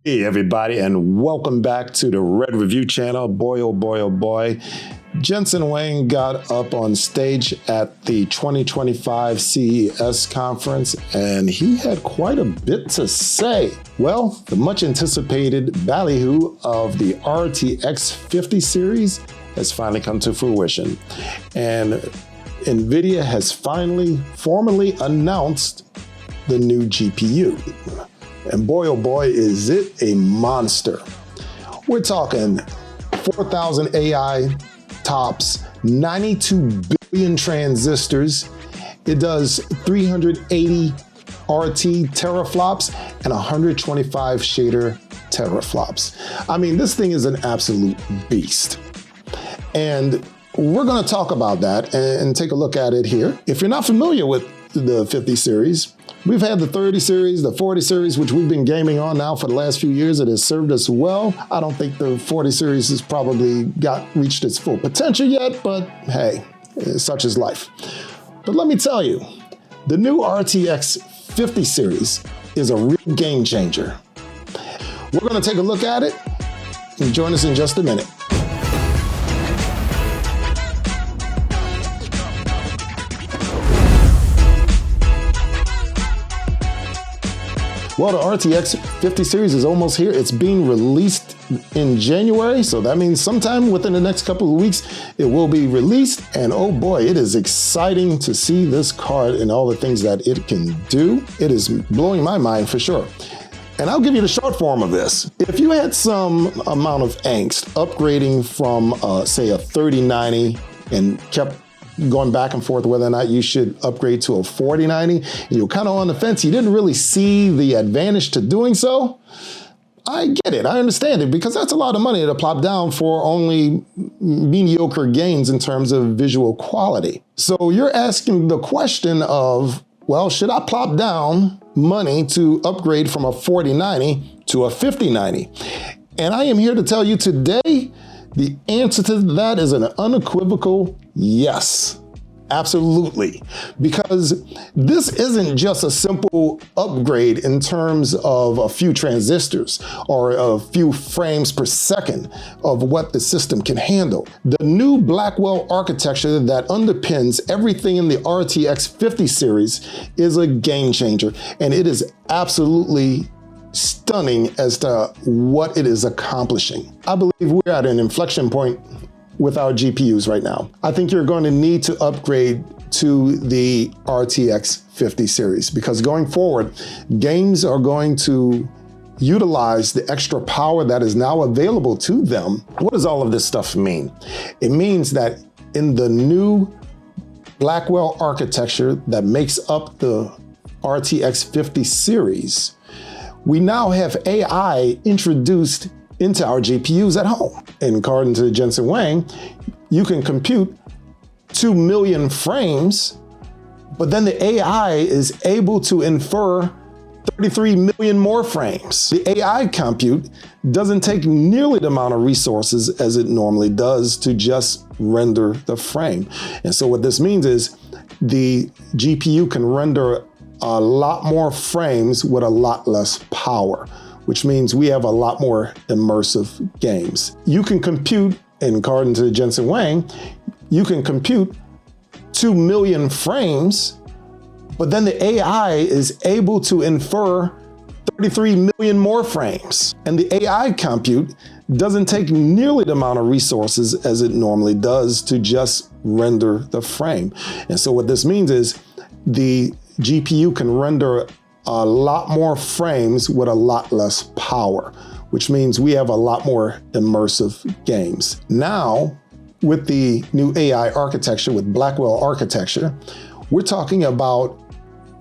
Hey everybody, and welcome back to the Red Review channel. Boy, oh boy, oh boy. Jensen Huang got up on stage at the 2025 CES conference, and he had quite a bit to say. Well, the much anticipated ballyhoo of the RTX 50 series has finally come to fruition. And NVIDIA has finally formally announced the new GPU. And boy, oh boy, is it a monster. We're talking 4,000 AI tops, 92 billion transistors. It does 380 RT teraflops and 125 shader teraflops. I mean, this thing is an absolute beast. And we're going to talk about that and take a look at it here. If you're not familiar with the 50 series, we've had the 30 series, the 40 series, which we've been gaming on now for the last few years. It has served us well. I don't think the 40 series has probably reached its full potential yet, but hey, such is life. But let me tell you, the new RTX 50 series is a real game changer. We're going to take a look at it and join us in just a minute. Well, the RTX 50 series is almost here. It's being released in January, so that means sometime within the next couple of weeks, it will be released. And oh boy, it is exciting to see this card and all the things that it can do. It is blowing my mind for sure. And I'll give you the short form of this. If you had some amount of angst upgrading from, say, a 3090 and kept going back and forth whether or not you should upgrade to a 4090, and you're kind of on the fence, you didn't really see the advantage to doing so, I get it, I understand it, because that's a lot of money to plop down for only mediocre gains in terms of visual quality. So you're asking the question of, well, should I plop down money to upgrade from a 4090 to a 5090? And I am here to tell you today, the answer to that is an unequivocal yes. Absolutely. Because this isn't just a simple upgrade in terms of a few transistors or a few frames per second of what the system can handle. The new Blackwell architecture that underpins everything in the RTX 50 series is a game changer, and it is absolutely stunning as to what it is accomplishing. I believe we're at an inflection point with our GPUs right now. I think you're going to need to upgrade to the RTX 50 series, because going forward, games are going to utilize the extra power that is now available to them. What does all of this stuff mean? It means that in the new Blackwell architecture that makes up the RTX 50 series, we now have AI introduced into our GPUs at home. And according to Jensen Huang, you can compute 2 million frames, but then the AI is able to infer 33 million more frames. The AI compute doesn't take nearly the amount of resources as it normally does to just render the frame. And so what this means is the GPU can render a lot more frames with a lot less power, which means we have a lot more immersive games. You can compute, and according to Jensen Huang, you can compute 2 million frames, but then the AI is able to infer 33 million more frames. And the AI compute doesn't take nearly the amount of resources as it normally does to just render the frame. And so what this means is the GPU can render a lot more frames with a lot less power, which means we have a lot more immersive games. Now, with the new AI architecture, with Blackwell architecture, we're talking about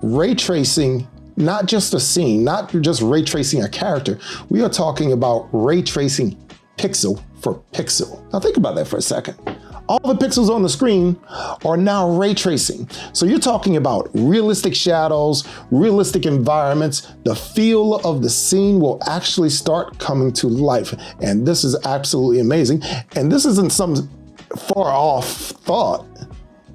ray tracing, not just a scene, not just ray tracing a character. We are talking about ray tracing pixel for pixel. Now think about that for a second. All the pixels on the screen are now ray tracing. So you're talking about realistic shadows, realistic environments. The feel of the scene will actually start coming to life. And this is absolutely amazing. And this isn't some far off thought.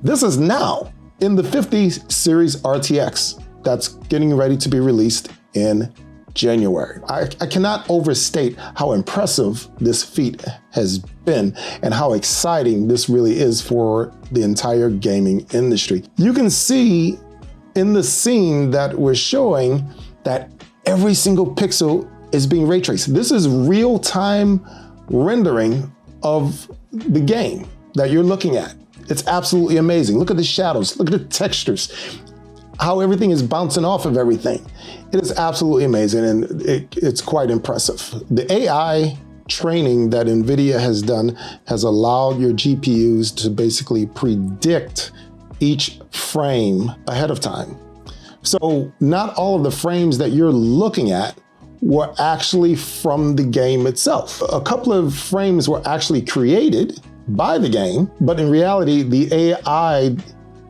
This is now in the 50 series RTX that's getting ready to be released in January. I cannot overstate how impressive this feat has been and how exciting this really is for the entire gaming industry. You can see in the scene that we're showing that every single pixel is being ray traced. This is real-time rendering of the game that you're looking at. It's absolutely amazing. Look at the shadows, look at the textures, how everything is bouncing off of everything. It is absolutely amazing, and it's quite impressive. The AI training that NVIDIA has done has allowed your GPUs to basically predict each frame ahead of time. So not all of the frames that you're looking at were actually from the game itself. A couple of frames were actually created by the game, but in reality, the AI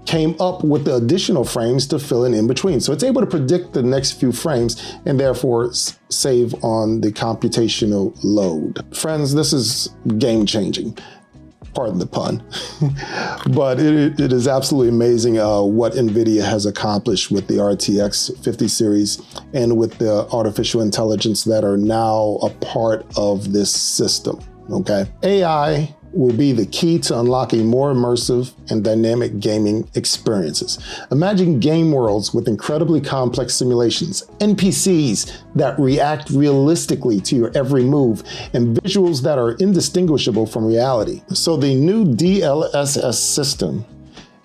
came up with the additional frames to fill in between. So it's able to predict the next few frames and therefore save on the computational load. Friends, this is game changing. Pardon the pun. But it is absolutely amazing what NVIDIA has accomplished with the RTX 50 series and with the artificial intelligence that are now a part of this system, okay? AI will be the key to unlocking more immersive and dynamic gaming experiences. Imagine game worlds with incredibly complex simulations, NPCs that react realistically to your every move, and visuals that are indistinguishable from reality. So the new DLSS system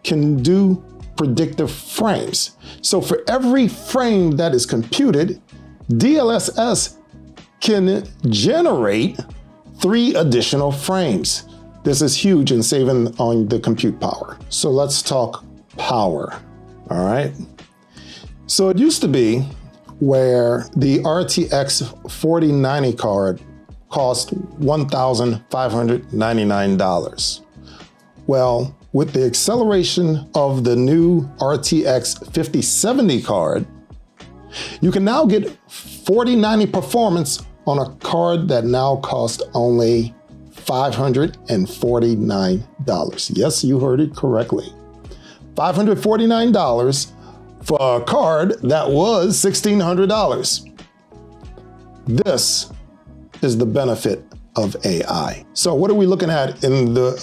can do predictive frames. So for every frame that is computed, DLSS can generate 3 additional frames. This is huge in saving on the compute power. So let's talk power, all right? So it used to be where the RTX 4090 card cost $1,599. Well, with the acceleration of the new RTX 5070 card, you can now get 4090 performance on a card that now costs only $549. Yes, you heard it correctly. $549 for a card that was $1,600. This is the benefit of AI. So what are we looking at in the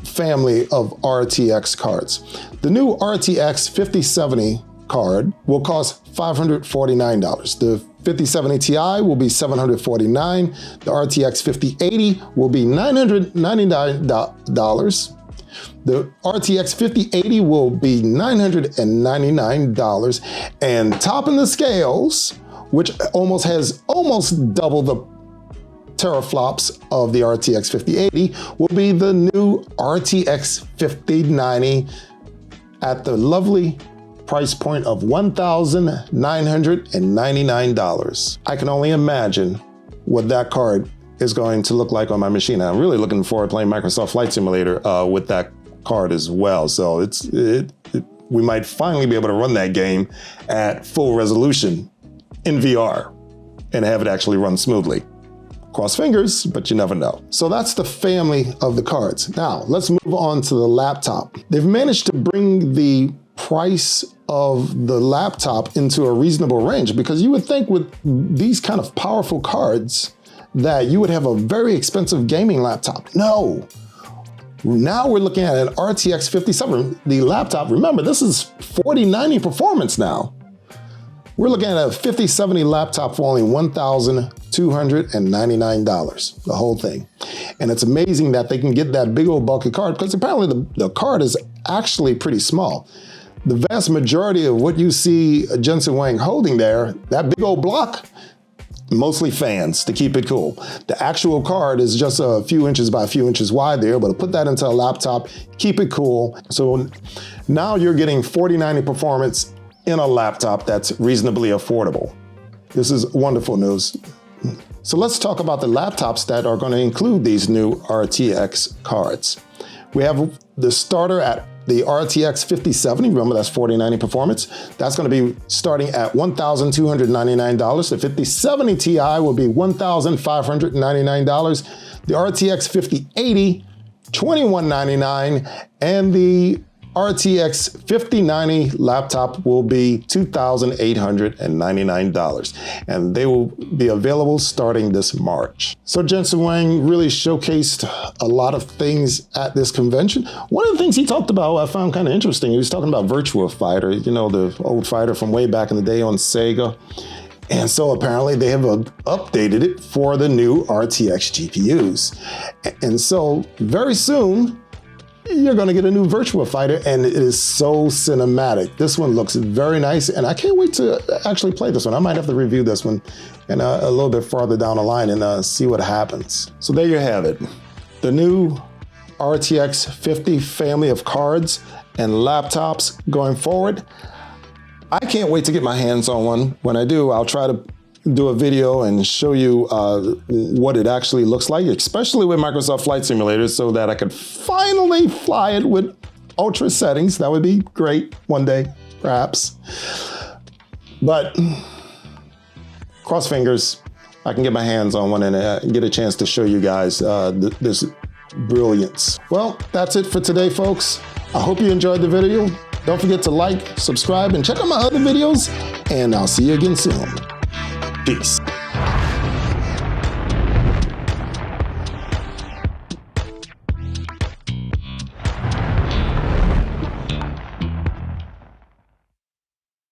family of RTX cards? The new RTX 5070 card will cost $549. The 5070 Ti will be $749. The RTX 5080 will be $999. The RTX 5080 will be $999. And topping the scales, which has almost double the teraflops of the RTX 5080, will be the new RTX 5090 at the lovely price point of $1,999. I can only imagine what that card is going to look like on my machine. I'm really looking forward to playing Microsoft Flight Simulator with that card as well. So we might finally be able to run that game at full resolution in VR and have it actually run smoothly. Cross fingers, but you never know. So that's the family of the cards. Now, let's move on to the laptop. They've managed to bring the price of the laptop into a reasonable range, because you would think with these kind of powerful cards that you would have a very expensive gaming laptop. No. Now we're looking at an RTX 5070. The laptop, remember, this is 4090 performance now. We're looking at a 5070 laptop for only $1,299, the whole thing. And it's amazing that they can get that big old bulky card, because apparently the card is actually pretty small. The vast majority of what you see Jensen Huang holding there, that big old block, mostly fans to keep it cool. The actual card is just a few inches by a few inches wide. They're able to put that into a laptop, keep it cool. So now you're getting 4090 performance in a laptop that's reasonably affordable. This is wonderful news. So let's talk about the laptops that are going to include these new RTX cards. We have the starter at the RTX 5070, remember that's 4090 performance. That's going to be starting at $1,299. The 5070 Ti will be $1,599. The RTX 5080, $2,199. And the RTX 5090 laptop will be $2,899, and they will be available starting this March. So Jensen Huang really showcased a lot of things at this convention. One of the things he talked about I found kind of interesting. He was talking about Virtua Fighter, you know, the old fighter from way back in the day on Sega. And so apparently they have updated it for the new RTX GPUs. And so very soon, you're going to get a new Virtua Fighter, and it is so cinematic. This one looks very nice, and I can't wait to actually play this one. I might have to review this one and a little bit farther down the line and see what happens. So there you have it. The new RTX 50 family of cards and laptops going forward. I can't wait to get my hands on one. When I do, I'll try to do a video and show you what it actually looks like, especially with Microsoft Flight Simulator, so that I could finally fly it with ultra settings. That would be great one day, perhaps. But cross fingers, I can get my hands on one and get a chance to show you guys this brilliance. Well, that's it for today, folks. I hope you enjoyed the video. Don't forget to like, subscribe, and check out my other videos, and I'll see you again soon. Peace.